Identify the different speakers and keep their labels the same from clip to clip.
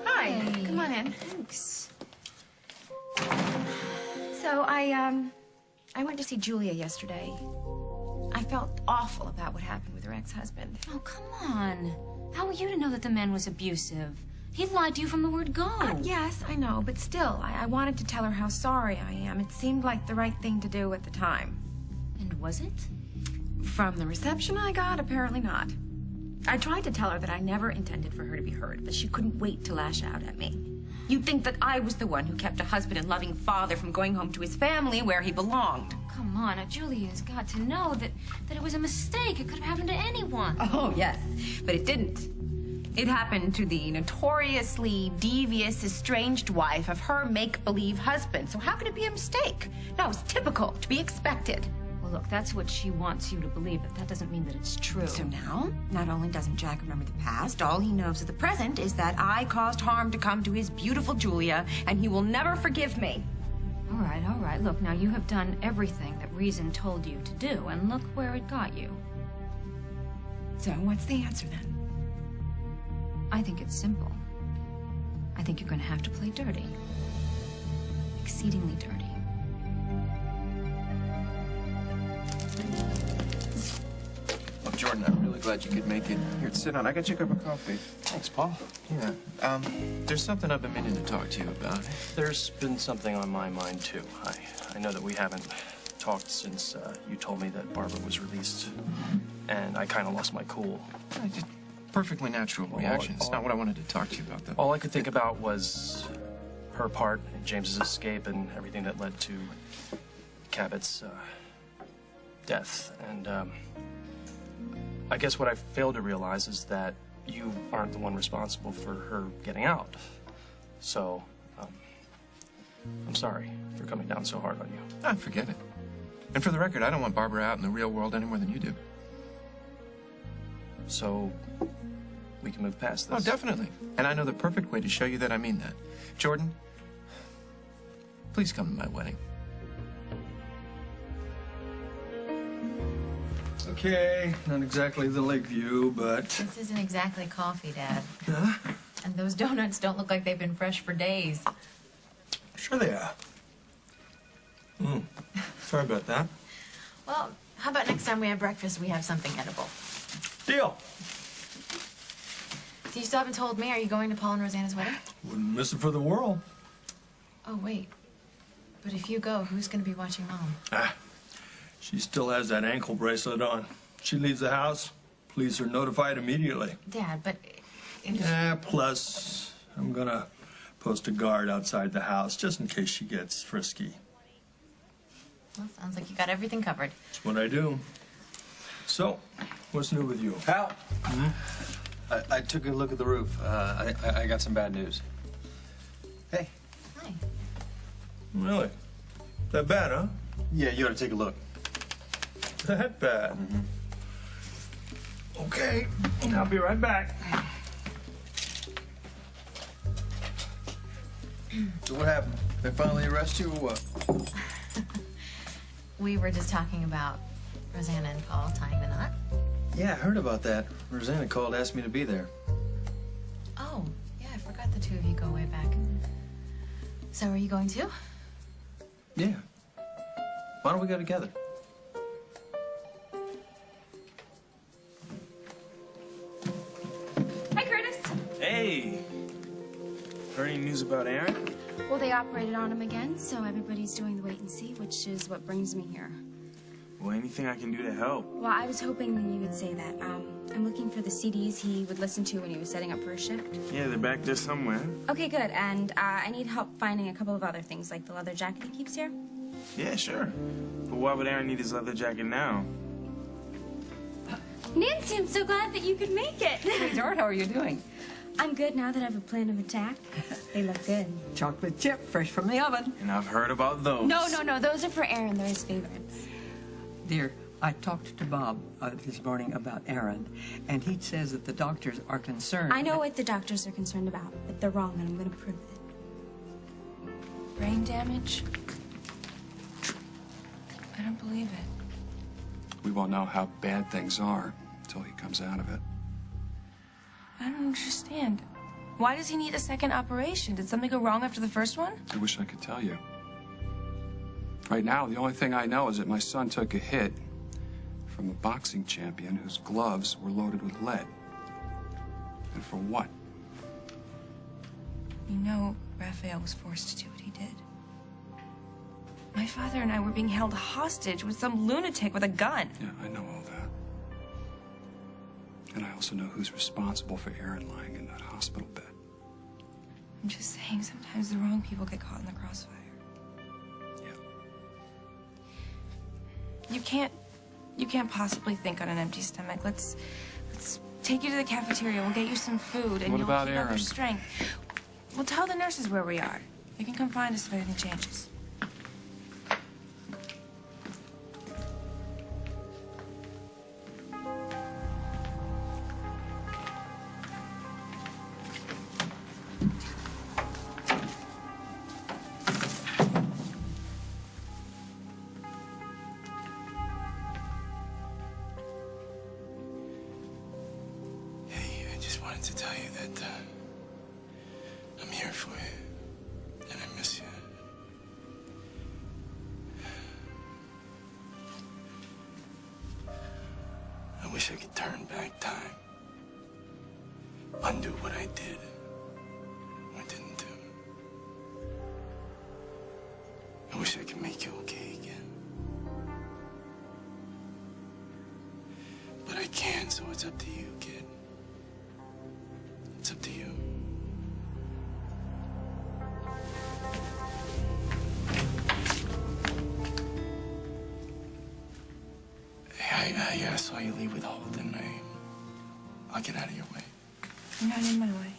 Speaker 1: Hi.
Speaker 2: Hey.
Speaker 1: Come on in.
Speaker 2: Thanks.
Speaker 1: So I went to see Julia yesterday. I felt awful about what happened with her ex-husband.
Speaker 2: Oh, come on. How were you to know that the man was abusive? He lied to you from the word go.
Speaker 1: Yes, I know, but still, I wanted to tell her how sorry I am. It seemed like the right thing to do at the time.
Speaker 2: And was it?
Speaker 1: From the reception I got, apparently not. I tried to tell her that I never intended for her to be hurt, but she couldn't wait to lash out at me. You'd think that I was the one who kept a husband and loving father from going home to his family where he belonged.
Speaker 2: Come on, now, Julia's got to know that it was a mistake. It could have happened to anyone.
Speaker 1: Oh, yes, but it didn't. It happened to the notoriously devious, estranged wife of her make-believe husband. So how could it be a mistake? No, it's typical, to be expected.
Speaker 2: Well, look, that's what she wants you to believe, but that doesn't mean that it's true.
Speaker 1: So now, not only doesn't Jack remember the past, all he knows of the present is that I caused harm to come to his beautiful Julia, and he will never forgive me.
Speaker 2: All right. Look, now you have done everything that reason told you to do, and look where it got you.
Speaker 1: So what's the answer then?
Speaker 2: I think it's simple. I think you're going to have to play dirty. Exceedingly dirty.
Speaker 3: Well, Jordan, I'm really glad you could make it. Here, sit down. I got you a cup of coffee.
Speaker 4: Thanks, Paul.
Speaker 3: Yeah. There's something I've been meaning to talk to you about.
Speaker 4: There's been something on my mind, too. I know that we haven't talked since you told me that Barbara was released, and I kind of lost my cool.
Speaker 3: Just perfectly natural reaction. It's not what I wanted to talk to you about, though.
Speaker 4: All I could think about was her part in James's escape and everything that led to Cabot's death. And I guess what I failed to realize is that you aren't the one responsible for her getting out. So, I'm sorry for coming down so hard on you.
Speaker 3: Ah, forget it. And for the record, I don't want Barbara out in the real world any more than you do.
Speaker 4: So, we can move past this.
Speaker 3: Oh, definitely. And I know the perfect way to show you that I mean that. Jordan, please come to my wedding.
Speaker 5: Okay, not exactly the Lakeview, but...
Speaker 6: This isn't exactly coffee, Dad.
Speaker 5: Huh?
Speaker 6: And those donuts don't look like they've been fresh for days.
Speaker 5: Sure they are. Sorry about that.
Speaker 6: Well, how about next time we have breakfast, we have something edible?
Speaker 5: Deal.
Speaker 6: So you still haven't told me, are you going to Paul and Rosanna's wedding?
Speaker 5: Wouldn't miss it for the world.
Speaker 6: Oh, wait. But if you go, who's going to be watching Mom?
Speaker 5: She still has that ankle bracelet on. She leaves the house, police are notified immediately.
Speaker 6: Dad, but...
Speaker 5: Plus, I'm gonna post a guard outside the house just in case she gets frisky.
Speaker 6: Well, sounds like you got everything covered.
Speaker 5: That's what I do. So, what's new with you?
Speaker 7: Hal, I took a look at the roof. I got some bad news. Hey.
Speaker 6: Hi.
Speaker 5: Really? That bad, huh?
Speaker 7: Yeah, you ought to take a look.
Speaker 5: That bad? Okay, I'll be right back.
Speaker 7: So what happened? They finally arrest you or what?
Speaker 6: We were just talking about Rosanna and Paul tying the knot.
Speaker 7: Yeah, I heard about that. Rosanna called, asked me to be there.
Speaker 6: Oh, yeah, I forgot the two of you go way back. So are you going too?
Speaker 7: Yeah. Why don't we go together?
Speaker 1: Hi, Curtis.
Speaker 8: Hey! Heard any news about Aaron?
Speaker 9: Well, they operated on him again, so everybody's doing the wait and see, which is what brings me here.
Speaker 8: Well, anything I can do to help.
Speaker 9: Well, I was hoping that you would say that. I'm looking for the CDs he would listen to when he was setting up for a shift.
Speaker 8: Yeah, they're back there somewhere.
Speaker 9: Okay, good. And I need help finding a couple of other things, like the leather jacket he keeps here.
Speaker 8: Yeah, sure. But why would Aaron need his leather jacket now?
Speaker 9: Nancy, I'm so glad that you could make it.
Speaker 10: Hey, George, how are you doing?
Speaker 9: I'm good now that I have a plan of attack. They look good.
Speaker 10: Chocolate chip, fresh from the oven.
Speaker 8: And I've heard about those.
Speaker 9: No. Those are for Aaron. They're his favorites.
Speaker 10: Dear, I talked to Bob this morning about Aaron, and he says that the doctors are concerned.
Speaker 9: I know what the doctors are concerned about, but they're wrong, and I'm going to prove it.
Speaker 1: Brain damage? I don't believe it.
Speaker 3: We won't know how bad things are until he comes out of it.
Speaker 1: I don't understand.
Speaker 11: Why does he need a second operation? Did something go wrong after the first one?
Speaker 12: I wish I could tell you. Right now, the only thing I know is that my son took a hit from a boxing champion whose gloves were loaded with lead. And for what?
Speaker 11: You know, Raphael was forced to do what he did. My father and I were being held hostage with some lunatic with a gun.
Speaker 12: Yeah, I know all that. And I also know who's responsible for Aaron lying in that hospital bed.
Speaker 11: I'm just saying, sometimes the wrong people get caught in the crossfire.
Speaker 12: Yeah.
Speaker 11: You can't possibly think on an empty stomach. Let's take you to the cafeteria. We'll get you some food, and
Speaker 12: What
Speaker 11: you'll
Speaker 12: about
Speaker 11: keep up your
Speaker 12: Aaron?
Speaker 11: strength. We'll tell the nurses where we are. They can come find us if anything changes.
Speaker 13: To tell you that I'm here for you, and I miss you. I wish I could turn back time, undo what I did or didn't do. I wish I could make you okay again. But I can't, so it's up to you, kid. It's up to you. Hey, I saw you leave with Holden. I'll get out of your way.
Speaker 11: You're not in my way.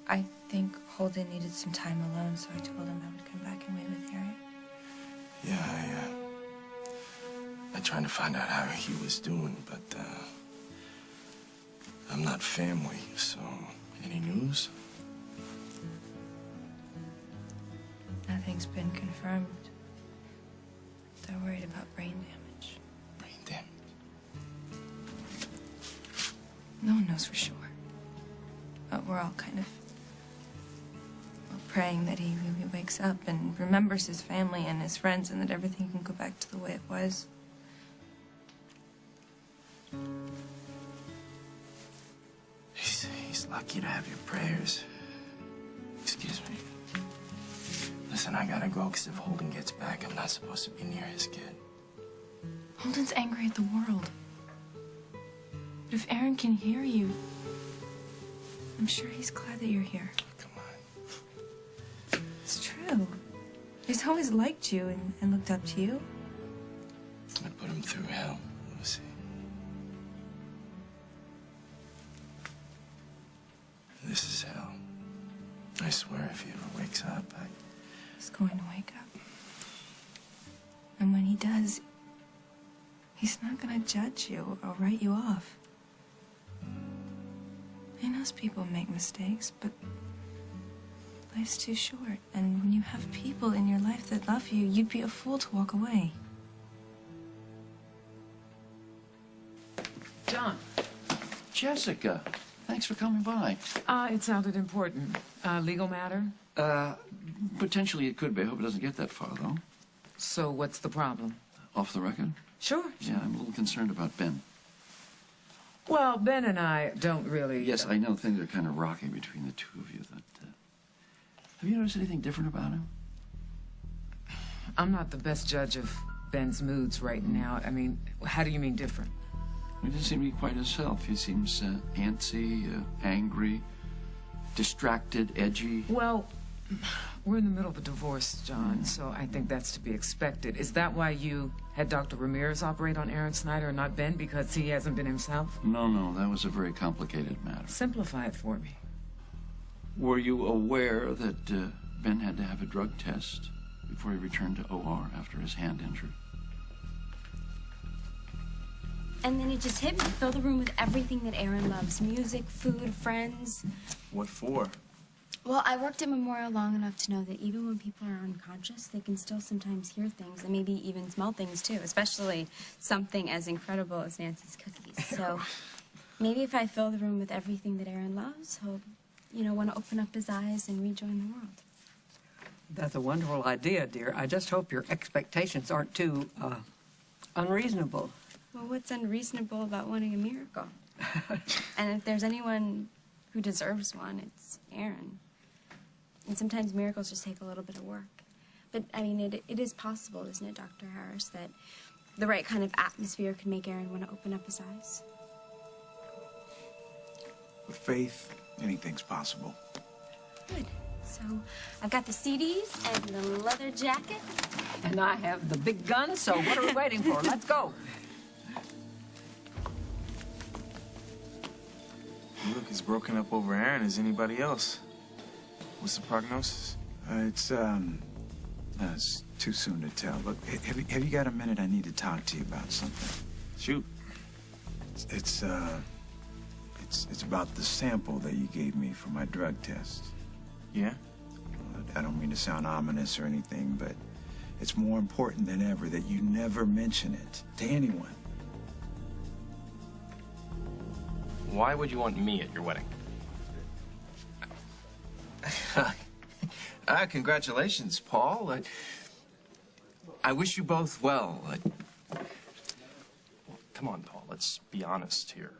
Speaker 11: I think Holden needed some time alone, so I told him I would come back and wait with Harry.
Speaker 13: Yeah, I tried to find out how he was doing, but I'm not family, so any news?
Speaker 11: Nothing's been confirmed. They're worried about brain damage.
Speaker 13: Brain damage?
Speaker 11: No one knows for sure. But we're all kind of praying that he wakes up and remembers his family and his friends and that everything can go back to the way it was.
Speaker 13: He's lucky to have your prayers. Excuse me. Listen, I gotta go, because if Holden gets back, I'm not supposed to be near his kid.
Speaker 11: Holden's angry at the world. But if Aaron can hear you, I'm sure he's glad that you're here.
Speaker 13: Come on.
Speaker 11: It's true. He's always liked you and looked up to you.
Speaker 13: I put him through hell, Lucy. This is hell. I swear if he ever wakes up,
Speaker 11: He's going to wake up. And when he does, he's not going to judge you or write you off. He knows people make mistakes, but life's too short. And when you have people in your life that love you, you'd be a fool to walk away.
Speaker 14: John.
Speaker 15: Jessica, thanks for coming by.
Speaker 14: It sounded important. Legal matter?
Speaker 15: Potentially it could be. I hope it doesn't get that far, though.
Speaker 14: So what's the problem?
Speaker 15: Off the record?
Speaker 14: Sure.
Speaker 15: Yeah, I'm a little concerned about Ben.
Speaker 14: Well, Ben and I don't really...
Speaker 15: Yes, I know things are kind of rocky between the two of you. Have you noticed anything different about him?
Speaker 14: I'm not the best judge of Ben's moods right now. I mean, how do you mean different?
Speaker 15: He doesn't seem to be quite himself. He seems antsy, angry, distracted, edgy.
Speaker 14: Well, we're in the middle of a divorce, John, so I think that's to be expected. Is that why you Had Dr. Ramirez operate on Aaron Snyder and not Ben because he hasn't been himself?
Speaker 15: No, that was a very complicated matter.
Speaker 14: Simplify it for me.
Speaker 15: Were you aware that Ben had to have a drug test before he returned to OR after his hand injury?
Speaker 9: And then it just hit me. Fill the room with everything that Aaron loves. Music, food, friends.
Speaker 8: What for?
Speaker 9: Well, I worked at Memorial long enough to know that even when people are unconscious, they can still sometimes hear things and maybe even smell things too, especially something as incredible as Nancy's cookies. So maybe if I fill the room with everything that Aaron loves, he'll, want to open up his eyes and rejoin the world.
Speaker 10: That's a wonderful idea, dear. I just hope your expectations aren't too unreasonable.
Speaker 9: Well, what's unreasonable about wanting a miracle? And if there's anyone who deserves one, it's Aaron. And sometimes miracles just take a little bit of work. But, I mean, it is possible, isn't it, Dr. Harris, that the right kind of atmosphere can make Aaron want to open up his eyes?
Speaker 16: With faith, anything's possible.
Speaker 9: Good. So, I've got the CDs and the leather jacket.
Speaker 10: And I have the big gun, so what are we waiting for? Let's go.
Speaker 8: You look as broken up over Aaron as anybody else. What's the prognosis?
Speaker 16: It's too soon to tell. Look, have you got a minute? I need to talk to you about something.
Speaker 8: Shoot.
Speaker 16: It's about the sample that you gave me for my drug test.
Speaker 8: Yeah?
Speaker 16: I don't mean to sound ominous or anything, but it's more important than ever that you never mention it to anyone.
Speaker 4: Why would you want me at your wedding?
Speaker 3: Congratulations, Paul. I wish you both well.
Speaker 4: Come on, Paul, let's be honest here.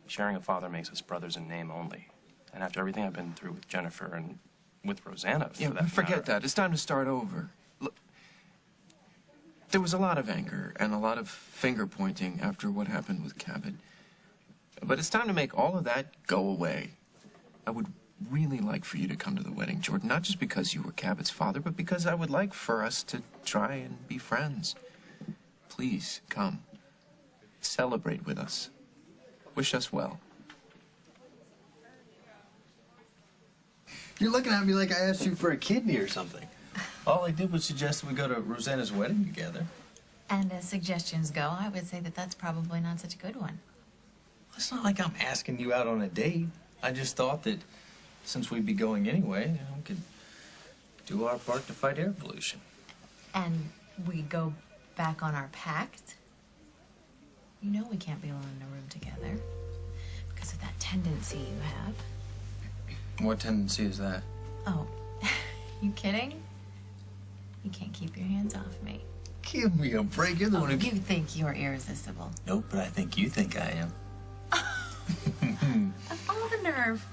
Speaker 4: Sharing a father makes us brothers in name only. And after everything I've been through with Jennifer and with Rosanna,
Speaker 3: Forget that. It's time to start over. Look, there was a lot of anger and a lot of finger-pointing after what happened with Cabot. But it's time to make all of that go away. I would really like for you to come to the wedding, Jordan, not just because you were Cabot's father, but because I would like for us to try and be friends. Please, come. Celebrate with us. Wish us well.
Speaker 7: You're looking at me like I asked you for a kidney or something. All I did was suggest that we go to Rosanna's wedding together.
Speaker 6: And as suggestions go, I would say that that's probably not such a good one.
Speaker 7: It's not like I'm asking you out on a date. I just thought that since we'd be going anyway, we could do our part to fight air pollution.
Speaker 6: And we go back on our pact. You know we can't be alone in a room together because of that tendency you have.
Speaker 7: What tendency is that?
Speaker 6: Oh, you kidding? You can't keep your hands off me.
Speaker 7: Give me a break. You're the one who...
Speaker 6: You think you're irresistible.
Speaker 7: Nope, but I think you think I am.
Speaker 6: I'm all the nerve.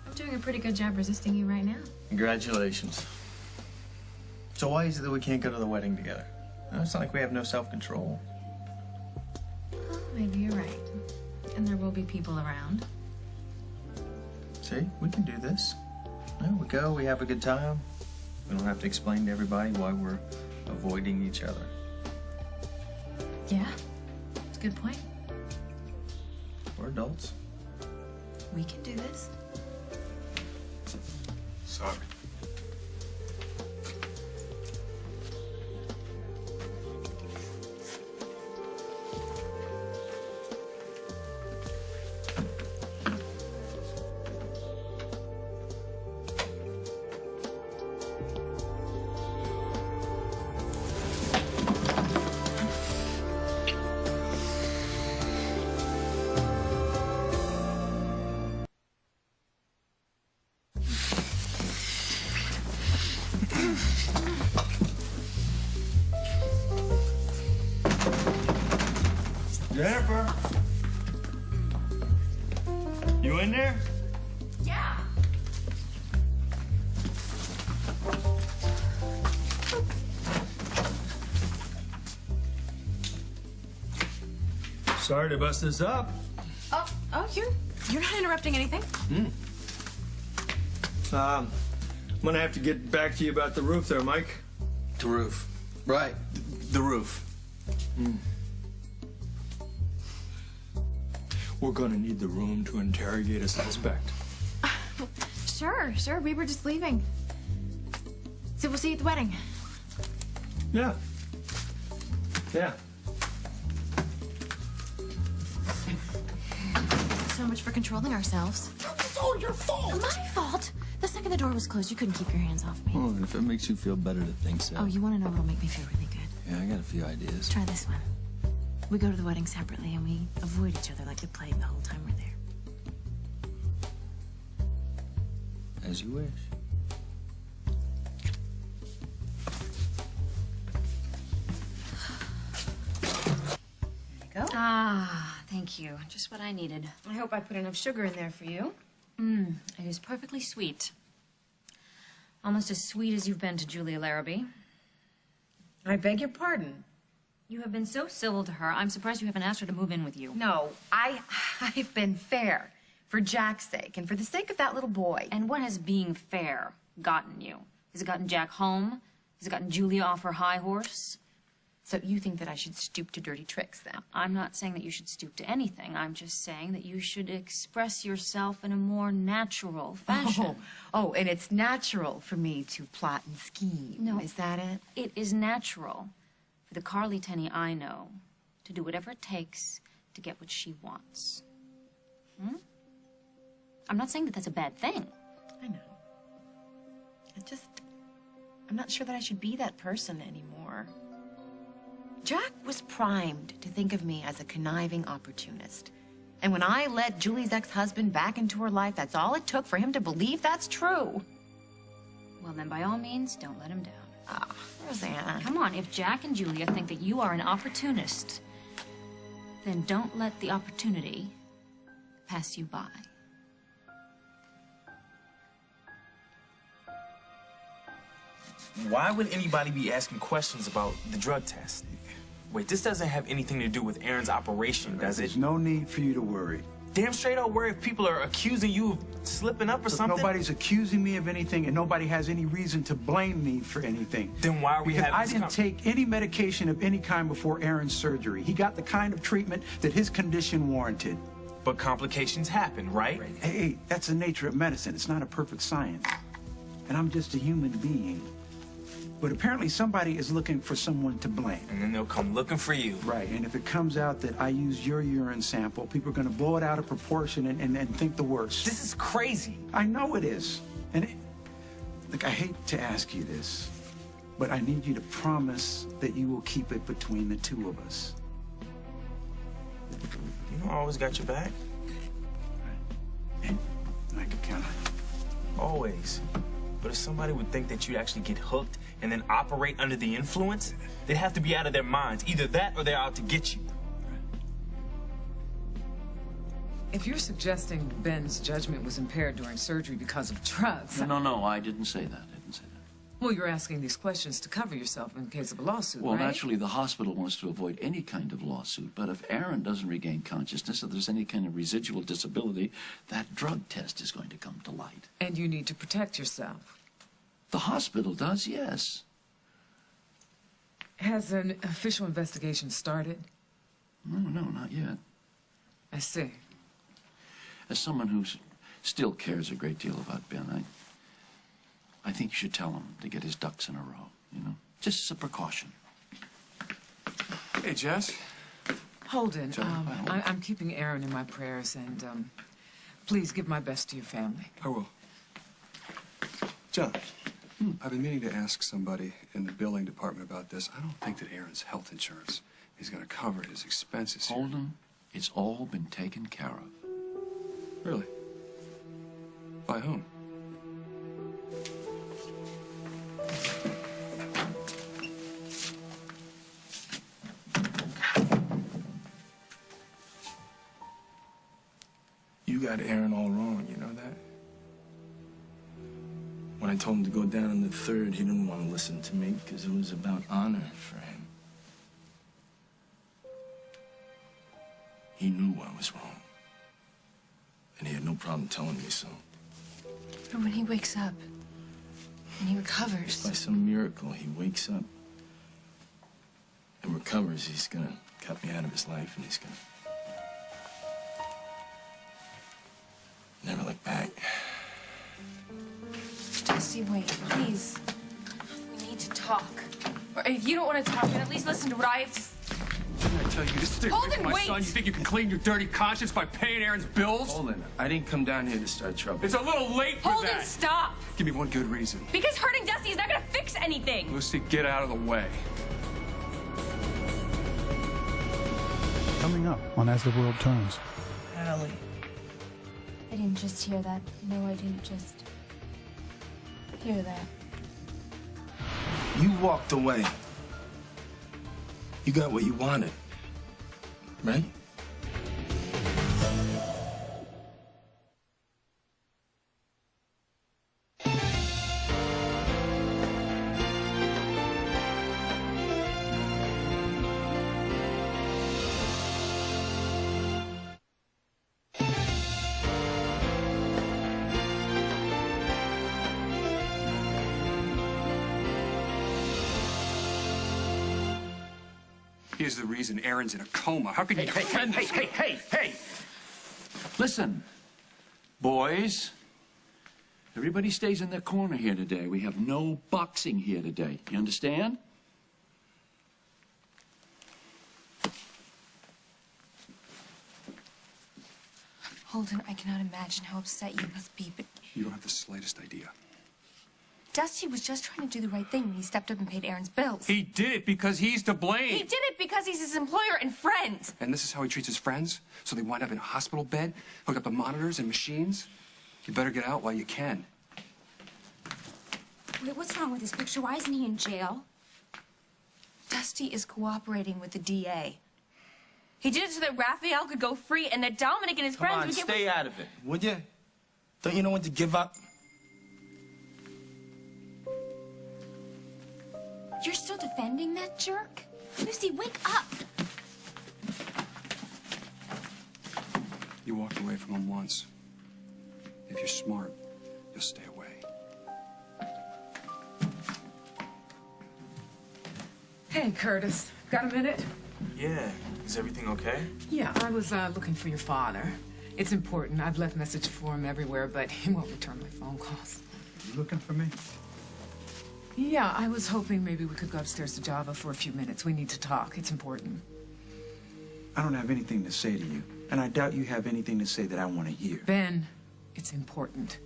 Speaker 6: I'm doing a pretty good job resisting you right now.
Speaker 7: Congratulations. So why is it that we can't go to the wedding together? No, it's not like we have no self-control.
Speaker 6: Well, maybe you're right. And there will be people around.
Speaker 7: See, we can do this. Yeah, we go, we have a good time. We don't have to explain to everybody why we're avoiding each other.
Speaker 6: Yeah, it's a good point.
Speaker 7: We're adults.
Speaker 6: We can do this.
Speaker 16: Sorry.
Speaker 5: Jennifer? You in there?
Speaker 6: Yeah.
Speaker 5: Sorry to bust this up.
Speaker 6: Oh, you're not interrupting anything.
Speaker 5: I'm gonna have to get back to you about the roof there, Mike.
Speaker 7: The roof. Right.
Speaker 3: The roof.
Speaker 5: We're gonna need the room to interrogate a suspect.
Speaker 6: Sure. We were just leaving. So we'll see you at the wedding.
Speaker 5: Yeah. Yeah.
Speaker 6: So much for controlling ourselves.
Speaker 5: It's all your fault.
Speaker 6: My fault? The second the door was closed, you couldn't keep your hands off me.
Speaker 13: Well, if it makes you feel better to think so.
Speaker 6: Oh, you want to know what'll make me feel really good?
Speaker 13: Yeah, I got a few ideas.
Speaker 6: Try this one. We go to the wedding separately and we avoid each other like the plague the whole time we're there.
Speaker 13: As you wish.
Speaker 1: Go.
Speaker 2: Ah, thank you. Just what I needed.
Speaker 1: I hope I put enough sugar in there for you.
Speaker 2: It is perfectly sweet. Almost as sweet as you've been to Julia Larrabee.
Speaker 1: I beg your pardon.
Speaker 2: You have been so civil to her, I'm surprised you haven't asked her to move in with you.
Speaker 1: No, I've been fair. For Jack's sake, and for the sake of that little boy.
Speaker 2: And what has being fair gotten you? Has it gotten Jack home? Has it gotten Julia off her high horse?
Speaker 1: So you think that I should stoop to dirty tricks, then?
Speaker 2: I'm not saying that you should stoop to anything. I'm just saying that you should express yourself in a more natural fashion.
Speaker 1: Oh, and it's natural for me to plot and scheme.
Speaker 2: No.
Speaker 1: Is that it?
Speaker 2: It is natural for the Carly Tenney I know to do whatever it takes to get what she wants. I'm not saying that that's a bad thing.
Speaker 1: I know. I'm not sure that I should be that person anymore. Jack was primed to think of me as a conniving opportunist. And when I let Julie's ex-husband back into her life, that's all it took for him to believe that's true.
Speaker 2: Well, then by all means, don't let him down.
Speaker 1: Ah, Rosanna.
Speaker 2: Come on, if Jack and Julia think that you are an opportunist, then don't let the opportunity pass you by.
Speaker 13: Why would anybody be asking questions about the drug test? Wait, this doesn't have anything to do with Aaron's operation, does it?
Speaker 16: There's no need for you to worry.
Speaker 13: Damn straight I'll worry if people are accusing you of slipping up or something.
Speaker 16: Nobody's accusing me of anything, and nobody has any reason to blame me for anything.
Speaker 13: Then why are we having this
Speaker 16: I didn't take any medication of any kind before Aaron's surgery. He got the kind of treatment that his condition warranted.
Speaker 13: But complications happen, right?
Speaker 16: Hey, that's the nature of medicine. It's not a perfect science. And I'm just a human being. But apparently somebody is looking for someone to blame.
Speaker 13: And then they'll come looking for you.
Speaker 16: Right, and if it comes out that I used your urine sample, people are going to blow it out of proportion and think the worst.
Speaker 13: This is crazy.
Speaker 16: I know it is. And look, I hate to ask you this, but I need you to promise that you will keep it between the two of us.
Speaker 13: You know I always got your back.
Speaker 16: And I can count on you.
Speaker 13: Always. But if somebody would think that you'd actually get hooked and then operate under the influence, they'd have to be out of their minds. Either that or they're out to get you.
Speaker 14: If you're suggesting Ben's judgment was impaired during surgery because of drugs...
Speaker 15: No, I didn't say that.
Speaker 14: Well, you're asking these questions to cover yourself in case of a lawsuit,
Speaker 15: Well,
Speaker 14: right?
Speaker 15: naturally, the hospital wants to avoid any kind of lawsuit. But if Aaron doesn't regain consciousness, if there's any kind of residual disability, that drug test is going to come to light.
Speaker 14: And you need to protect yourself.
Speaker 15: The hospital does, yes.
Speaker 14: Has an official investigation started?
Speaker 15: No, not yet.
Speaker 14: I see.
Speaker 15: As someone who still cares a great deal about Ben, I think you should tell him to get his ducks in a row, you know? Just as a precaution.
Speaker 12: Hey, Jess.
Speaker 14: Holden, I'm keeping Aaron in my prayers, and please give my best to your family.
Speaker 12: I will. John, I've been meaning to ask somebody in the billing department about this. I don't think that Aaron's health insurance is going to cover his expenses here.
Speaker 15: Holden, it's all been taken care of.
Speaker 12: Really? By whom?
Speaker 13: You got Aaron all wrong, you know that? When I told him to go down in the third, he didn't want to listen to me because it was about honor for him. He knew I was wrong. And he had no problem telling me so.
Speaker 11: But when he wakes up and he recovers...
Speaker 13: By some miracle, he wakes up. and recovers, he's gonna cut me out of his life, and he's gonna never look back.
Speaker 11: Dusty, wait, please. We need to talk. Or if you don't want to talk, then at least listen to what I have to...
Speaker 12: I tell you to stay away from my son. You think you can clean your dirty conscience by paying Aaron's bills?
Speaker 13: Holden, I didn't come down here to start trouble.
Speaker 12: It's a little late for
Speaker 11: Holden,
Speaker 12: that.
Speaker 11: stop!
Speaker 12: Give me one good reason.
Speaker 11: Because hurting Dusty is not going to fix anything.
Speaker 12: Lucy, get out of the way.
Speaker 17: Coming up on As the World Turns.
Speaker 11: Allie. I didn't just hear that. No, I didn't just hear that.
Speaker 13: You walked away. You got what you wanted, right?
Speaker 12: Here's the reason Aaron's in a coma. How can you defend this?
Speaker 15: Hey! Listen, boys. Everybody stays in their corner here today. We have no boxing here today. You understand?
Speaker 11: Holden, I cannot imagine how upset you must be, but
Speaker 12: You don't have the slightest idea.
Speaker 11: Dusty was just trying to do the right thing when he stepped up and paid Aaron's bills.
Speaker 12: He did it because he's to blame.
Speaker 11: He did it because he's his employer and friend.
Speaker 12: And this is how he treats his friends? So they wind up in a hospital bed, hook up the monitors and machines? You better get out while you can.
Speaker 11: Wait, what's wrong with this picture? Why isn't he in jail? Dusty is cooperating with the DA. He did it so that Raphael could go free and that Dominic and his friends would get...
Speaker 13: Come on, stay out of it, would you? Don't you know when to give up?
Speaker 11: You're still defending that jerk? Lucy, wake up!
Speaker 12: You walked away from him once. If you're smart, you'll stay away.
Speaker 14: Hey, Curtis. Got a minute?
Speaker 8: Yeah. Is everything okay?
Speaker 14: Yeah, I was looking for your father. It's important. I've left message for him everywhere, but he won't return my phone calls.
Speaker 16: You looking for me?
Speaker 14: Yeah, I was hoping maybe we could go upstairs to Java for a few minutes. We need to talk. It's important.
Speaker 16: I don't have anything to say to you, and I doubt you have anything to say that I want to hear.
Speaker 14: Ben, it's important.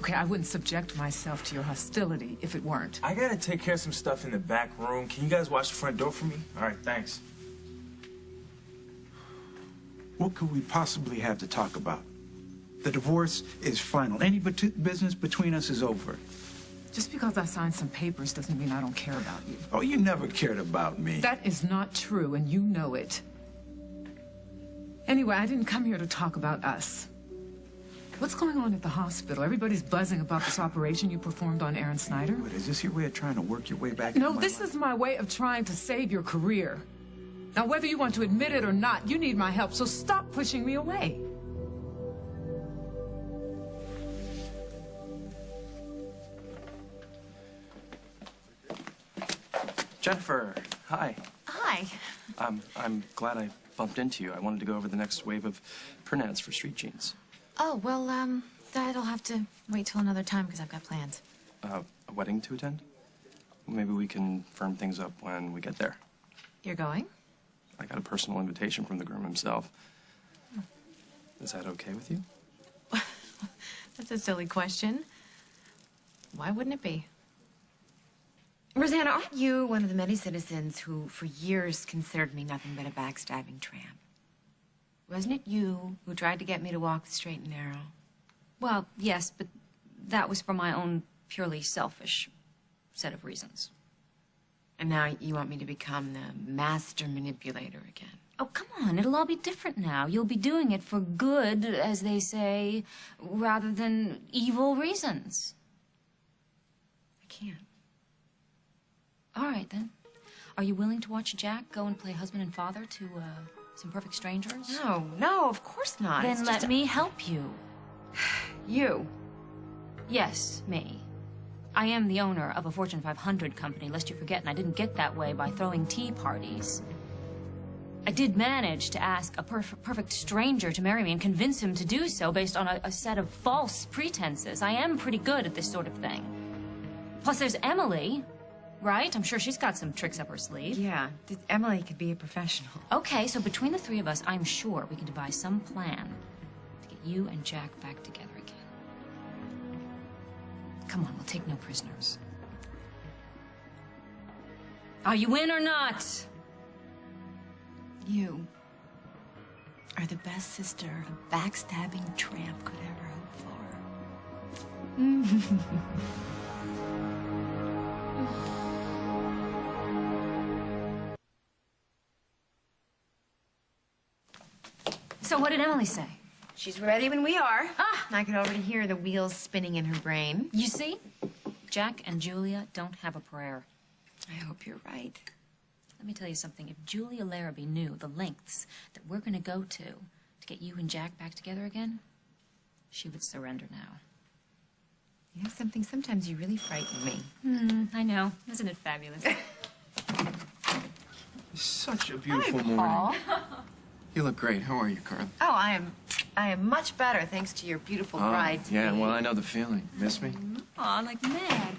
Speaker 14: Okay, I wouldn't subject myself to your hostility if it weren't.
Speaker 8: I gotta take care of some stuff in the back room. Can you guys watch the front door for me? All right, thanks.
Speaker 16: What could we possibly have to talk about? The divorce is final. Any business between us is over.
Speaker 14: Just because I signed some papers doesn't mean I don't care about you.
Speaker 16: Oh, you never cared about me.
Speaker 14: That is not true, and you know it. Anyway, I didn't come here to talk about us. What's going on at the hospital? Everybody's buzzing about this operation you performed on Aaron Snyder.
Speaker 16: What, is this your way of trying to work your way back
Speaker 14: No,
Speaker 16: into my
Speaker 14: this
Speaker 16: life?
Speaker 14: is my way of trying to save your career. Now, whether you want to admit it or not, you need my help, so stop pushing me away.
Speaker 4: Jennifer, hi.
Speaker 6: Hi.
Speaker 4: I'm glad I bumped into you. I wanted to go over the next wave of print ads for Street Jeans.
Speaker 6: Oh, well, that'll have to wait till another time because I've got plans.
Speaker 4: A wedding to attend? Maybe we can firm things up when we get there.
Speaker 6: You're going?
Speaker 4: I got a personal invitation from the groom himself. Is that okay with you?
Speaker 6: That's a silly question. Why wouldn't it be?
Speaker 1: Rosanna, aren't you one of the many citizens who, for years, considered me nothing but a backstabbing tramp? Wasn't it you who tried to get me to walk the straight and narrow?
Speaker 2: Well, yes, but that was for my own purely selfish set of reasons.
Speaker 1: And now you want me to become the master manipulator again?
Speaker 2: Oh, come on. It'll all be different now. You'll be doing it for good, as they say, rather than evil reasons.
Speaker 1: I can't.
Speaker 2: All right, then. Are you willing to watch Jack go and play husband and father to some perfect strangers?
Speaker 1: No, of course not.
Speaker 2: Then
Speaker 1: It's
Speaker 2: let me help you.
Speaker 1: You?
Speaker 2: Yes, me. I am the owner of a Fortune 500 company, lest you forget, and I didn't get that way by throwing tea parties. I did manage to ask a perfect stranger to marry me and convince him to do so based on a set of false pretenses. I am pretty good at this sort of thing. Plus, there's Emily, right? I'm sure she's got some tricks up her sleeve.
Speaker 1: Yeah, Emily could be a professional.
Speaker 2: Okay, so between the three of us, I'm sure we can devise some plan to get you and Jack back together again. Come on, we'll take no prisoners. Are you in or not?
Speaker 11: You are the best sister a backstabbing tramp could ever hope for.
Speaker 2: So what did Emily say?
Speaker 1: She's ready when we are. I could already hear the wheels spinning in her brain.
Speaker 2: You see? Jack and Julia don't have a prayer.
Speaker 1: I hope you're right.
Speaker 2: Let me tell you something. If Julia Larrabee knew the lengths that we're going to go to get you and Jack back together again, she would surrender now.
Speaker 1: You know something? Sometimes you really frighten me.
Speaker 2: I know. Isn't it fabulous?
Speaker 3: Such a beautiful morning.
Speaker 1: Paul.
Speaker 3: You look great. How are you, Carl?
Speaker 1: Oh, I am much better thanks to your beautiful bride.
Speaker 3: Yeah, well, I know the feeling. Miss me?
Speaker 2: Aw, like mad.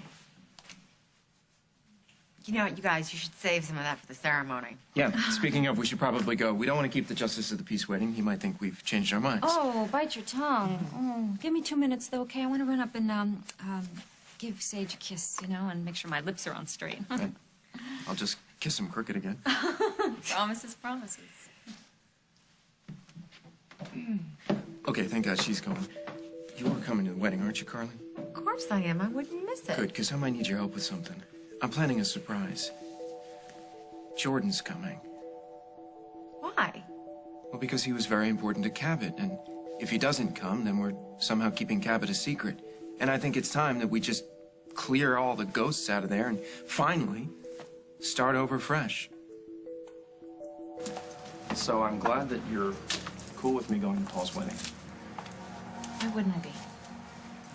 Speaker 1: You know what, you guys, you should save some of that for the ceremony.
Speaker 3: Yeah, speaking of, we should probably go. We don't want to keep the Justice of the Peace waiting. He might think we've changed our minds.
Speaker 2: Oh, bite your tongue. Oh, give me 2 minutes, though, okay? I want to run up and, give Sage a kiss, you know, and make sure my lips are on straight.
Speaker 3: Right. I'll just kiss him crooked again.
Speaker 2: Promises, promises.
Speaker 3: Okay, thank God she's going. You are coming to the wedding, aren't you, Carlin?
Speaker 1: Of course I am. I wouldn't miss it.
Speaker 3: Good, because I might need your help with something. I'm planning a surprise. Jordan's coming.
Speaker 1: Why?
Speaker 3: Well, because he was very important to Cabot, and if he doesn't come, then we're somehow keeping Cabot a secret. And I think it's time that we just clear all the ghosts out of there and finally start over fresh.
Speaker 4: So I'm glad that you're cool with me going to Paul's wedding.
Speaker 2: Why wouldn't I be?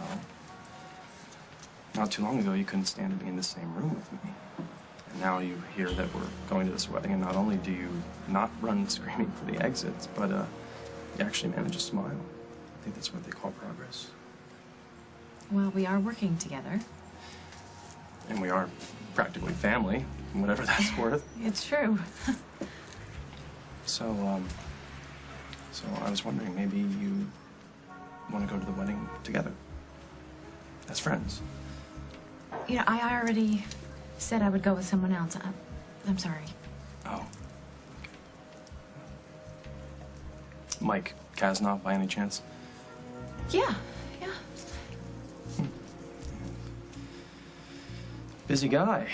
Speaker 4: Oh. Not too long ago, you couldn't stand to be in the same room with me. And now you hear that we're going to this wedding, and not only do you not run screaming for the exits, but you actually manage to smile. I think that's what they call progress.
Speaker 6: Well, we are working together.
Speaker 4: And we are practically family, whatever that's worth.
Speaker 6: It's true.
Speaker 4: So I was wondering, maybe you want to go to the wedding together, as friends.
Speaker 6: You know, I already said I would go with someone else. I'm sorry.
Speaker 4: Oh. Mike Kasnoff, by any chance?
Speaker 6: Yeah.
Speaker 4: Busy guy.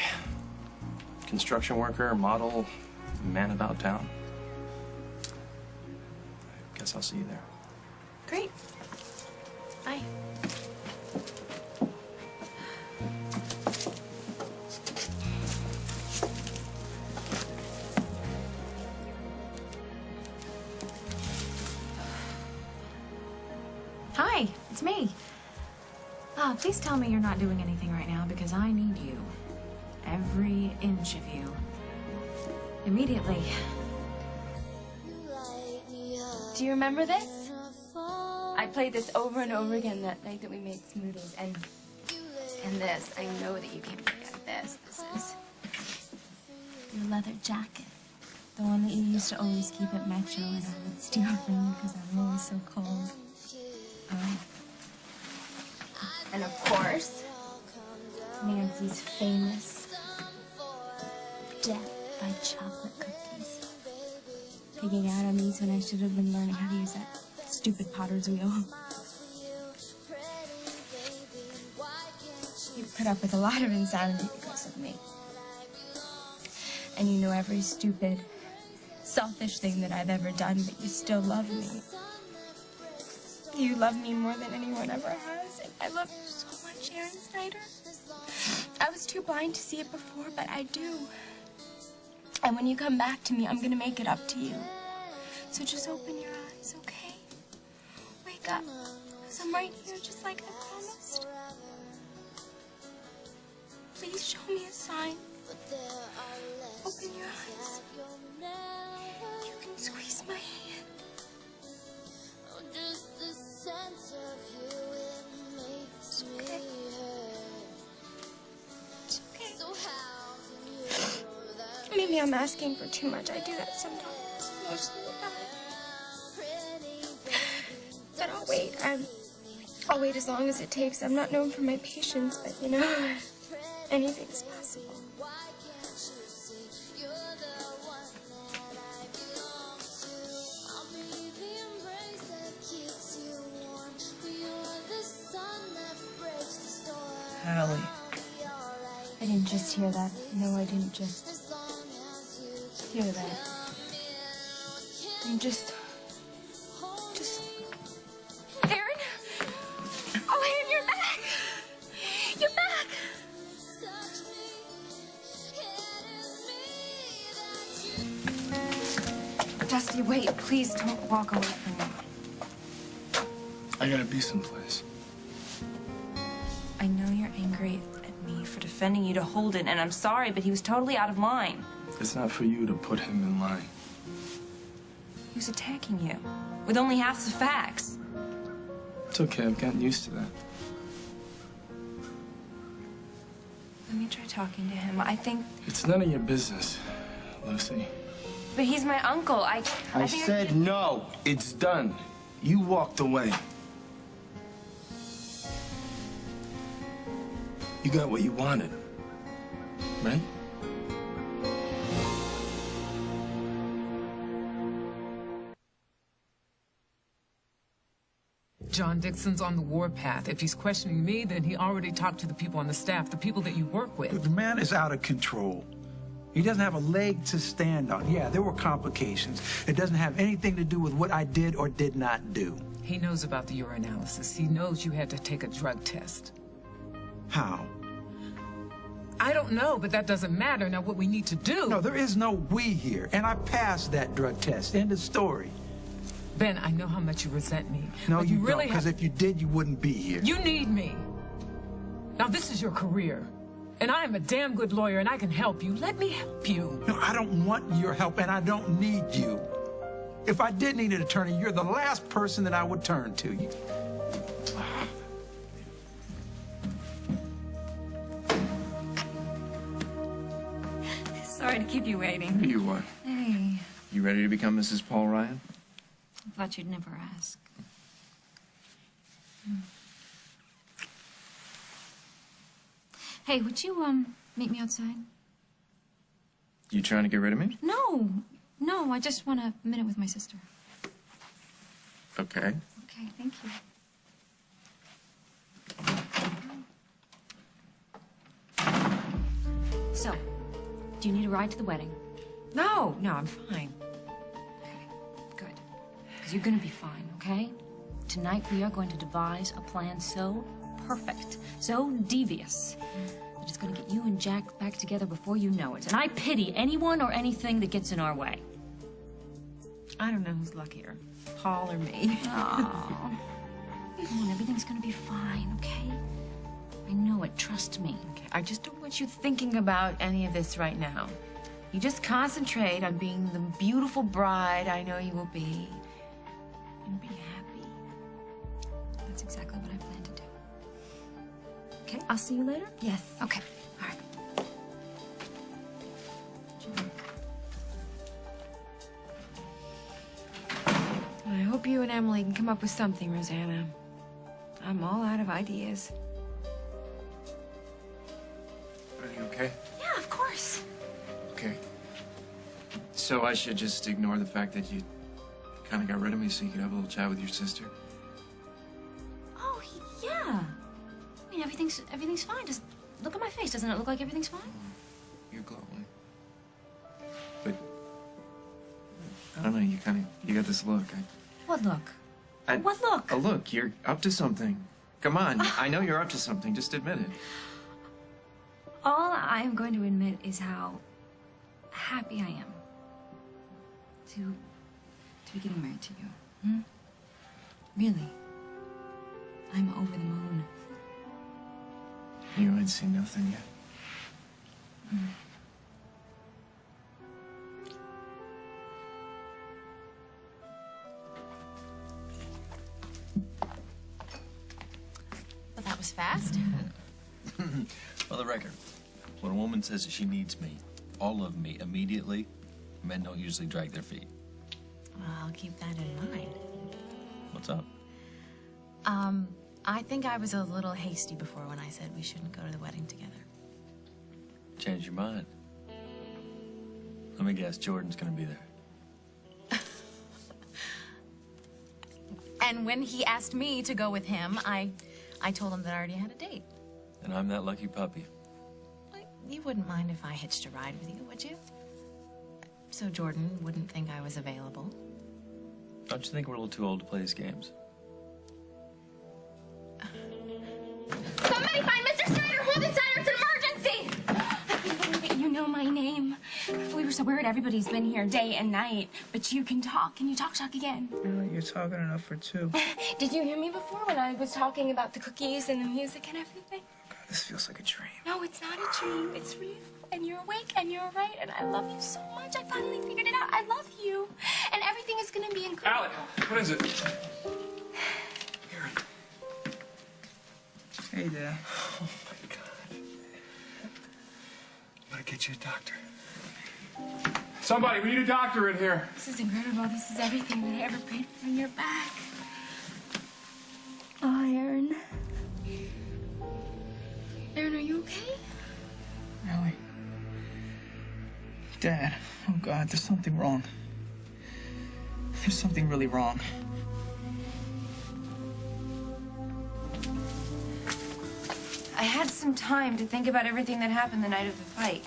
Speaker 4: Construction worker, model, man about town. I guess I'll see you there.
Speaker 6: Great. Bye. Hi, it's me. Please tell me you're not doing anything right now because I need you. Every inch of you. Immediately.
Speaker 9: Do you remember this? I played this over and over again that night that we made smoothies, and this. I know that you can't forget this. This is your leather jacket. The one that you used to always keep at Metro and I would steal from you because I'm always so cold. And of course, Nancy's famous death by chocolate cookies. Picking out on these when I should have been learning how to use that stupid potter's wheel. You put up with a lot of insanity because of me. And you know every stupid, selfish thing that I've ever done, but you still love me. You love me more than anyone ever has, and I love you so much, Aaron Snyder. I was too blind to see it before, but I do. And when you come back to me, I'm gonna make it up to you. So just open your eyes, okay? Wake up, because I'm right here just like I promised. Please show me a sign. Open your eyes. You can squeeze my hand.
Speaker 18: Just the sense of you, it makes me hurt.
Speaker 9: It's okay.
Speaker 18: So how can you know that?
Speaker 9: Maybe I'm asking for too much. I do that sometimes. Most of the time. But I'll wait. I'll wait as long as it takes. I'm not known for my patience, but you know, anything's possible.
Speaker 6: Hallie.
Speaker 9: I didn't just hear that. No, I didn't just hear that. I'm just... Aaron? Oh, Aaron, you're back! You're back! Dusty, wait. Please don't walk away from me.
Speaker 4: I gotta be someplace.
Speaker 11: I know you're angry at me for defending you to Holden, and I'm sorry, but he was totally out of line.
Speaker 4: It's not for you to put him in line.
Speaker 11: He was attacking you with only half the facts.
Speaker 4: It's okay, I've gotten used to that.
Speaker 11: Let me try talking to him. I think...
Speaker 4: It's none of your business, Lucy.
Speaker 11: But he's my uncle. I think
Speaker 13: said no. It's done. You walked away.
Speaker 4: You got what you wanted, right?
Speaker 14: John Dixon's on the warpath. If he's questioning me, then he already talked to the people on the staff, the people that you work with.
Speaker 16: The man is out of control. He doesn't have a leg to stand on. Yeah, there were complications. It doesn't have anything to do with what I did or did not do.
Speaker 14: He knows about the urinalysis. He knows you had to take a drug test.
Speaker 16: How?
Speaker 14: I don't know, but that doesn't matter. Now, what we need to do...
Speaker 16: No, there is no we here, and I passed that drug test. End of story.
Speaker 14: Ben, I know how much you resent me.
Speaker 16: No,
Speaker 14: but
Speaker 16: you
Speaker 14: really
Speaker 16: don't, because if you did, you wouldn't be here.
Speaker 14: You need me. Now, this is your career, and I am a damn good lawyer, and I can help you. Let me help you.
Speaker 16: No, I don't want your help, and I don't need you. If I did need an attorney, you're the last person that I would turn to. You...
Speaker 2: Sorry to keep you waiting.
Speaker 3: Here you are.
Speaker 2: Hey,
Speaker 3: You ready to become Mrs. Paul Ryan?
Speaker 2: I thought you'd never ask. Hey, would you, meet me outside?
Speaker 3: You trying to get rid of me?
Speaker 2: No, I just want a minute with my sister.
Speaker 3: Okay.
Speaker 2: Okay, thank you. So, do you need a ride to the wedding?
Speaker 1: No, I'm fine.
Speaker 2: Good. Because you're gonna be fine, okay? Tonight we are going to devise a plan so perfect, so devious, that it's gonna get you and Jack back together before you know it. And I pity anyone or anything that gets in our way.
Speaker 1: I don't know who's luckier, Paul or me.
Speaker 2: Oh. Come on, everything's gonna be fine, okay? I know it, trust me.
Speaker 1: Okay, I just don't want you thinking about any of this right now. You just concentrate on being the beautiful bride I know you will be, and be happy.
Speaker 2: That's exactly what I plan to do.
Speaker 1: Okay, I'll see you later?
Speaker 2: Yes. Okay, all right.
Speaker 1: I hope you and Emily can come up with something, Rosanna. I'm all out of ideas.
Speaker 3: Are you okay?
Speaker 2: Yeah, of course.
Speaker 3: Okay. So I should just ignore the fact that you kind of got rid of me so you could have a little chat with your sister?
Speaker 2: Oh, yeah. I mean, everything's fine. Just look at my face. Doesn't it look like everything's fine?
Speaker 3: You're glowing. But I don't know, you got this look.
Speaker 2: What look? What look?
Speaker 3: A look. You're up to something. Come on. I know you're up to something. Just admit it.
Speaker 2: All I am going to admit is how happy I am to be getting married to you. Really. I'm over the moon.
Speaker 3: You ain't seen nothing yet.
Speaker 6: But that was fast.
Speaker 7: For the record, when a woman says that she needs me, all of me, immediately, men don't usually drag their feet.
Speaker 6: Well, I'll keep that in mind.
Speaker 7: What's up?
Speaker 6: I think I was a little hasty before when I said we shouldn't go to the wedding together.
Speaker 7: Change your mind. Let me guess, Jordan's gonna be there.
Speaker 6: And when he asked me to go with him, I told him that I already had a date.
Speaker 7: And I'm that lucky puppy.
Speaker 6: You wouldn't mind if I hitched a ride with you, would you? So Jordan wouldn't think I was available.
Speaker 7: Don't you think we're a little too old to play these games?
Speaker 11: Somebody find Mr. Snyder! Hold the center! It's an emergency! You know my name. We were so worried everybody's been here day and night. But you can talk. Can you talk again?
Speaker 8: Really? You're talking enough for two.
Speaker 11: Did you hear me before when I was talking about the cookies and the music and everything?
Speaker 8: God, this feels like a dream.
Speaker 11: No, it's not a dream. It's real. And you're awake and you're right. And I love you so much. I finally figured it out. I love you. And everything is going to be incredible.
Speaker 12: Alec, what is it?
Speaker 8: Hey, Dad. Oh, my God. I'm gonna get you a doctor.
Speaker 12: Somebody, we need a doctor in here.
Speaker 11: This is incredible. This is everything that I ever prayed for in your back. Oh, Aaron. Aaron, are you okay?
Speaker 8: Ellie. Dad. Oh, God, there's something wrong. There's something really wrong.
Speaker 1: I had some time to think about everything that happened the night of the fight.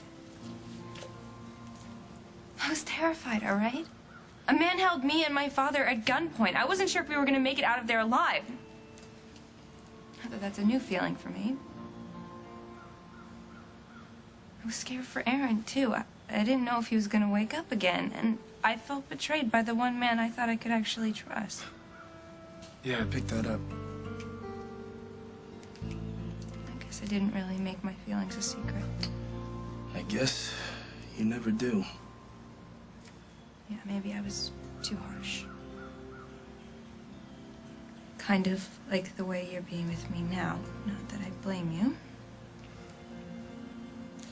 Speaker 1: I was terrified, all right? A man held me and my father at gunpoint. I wasn't sure if we were going to make it out of there alive. Not that that's a new feeling for me. I was scared for Aaron, too. I didn't know if he was going to wake up again, and I felt betrayed by the one man I thought I could actually trust.
Speaker 8: Yeah, I picked that up.
Speaker 1: I guess I didn't really make my feelings a secret.
Speaker 8: I guess you never do.
Speaker 1: Yeah, maybe I was too harsh. Kind of like the way you're being with me now. Not that I blame you.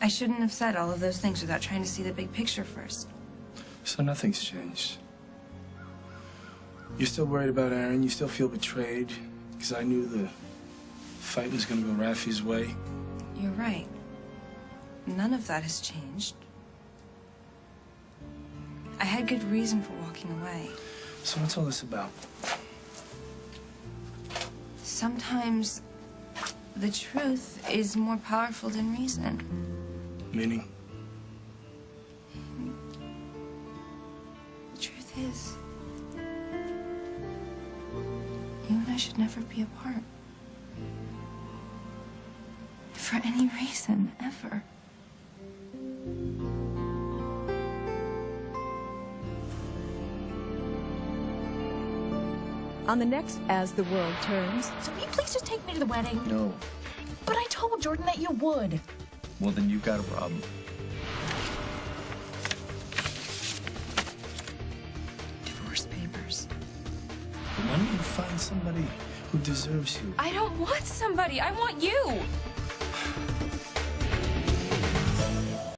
Speaker 1: I shouldn't have said all of those things without trying to see the big picture first.
Speaker 8: So nothing's changed. You're still worried about Aaron. You still feel betrayed because I knew the fight was going to go Rafi's way.
Speaker 1: You're right. None of that has changed. I had good reason for walking away.
Speaker 8: So what's all this about?
Speaker 1: Sometimes the truth is more powerful than reason.
Speaker 8: Meaning?
Speaker 1: The truth is, you and I should never be apart. For any reason, ever.
Speaker 19: On the next As the World Turns.
Speaker 6: So will you please just take me to the wedding?
Speaker 7: No.
Speaker 6: But I told Jordan that you would.
Speaker 7: Well, then you've got a problem.
Speaker 1: Divorce papers.
Speaker 8: But why don't you find somebody who deserves you?
Speaker 1: I don't want somebody. I want you.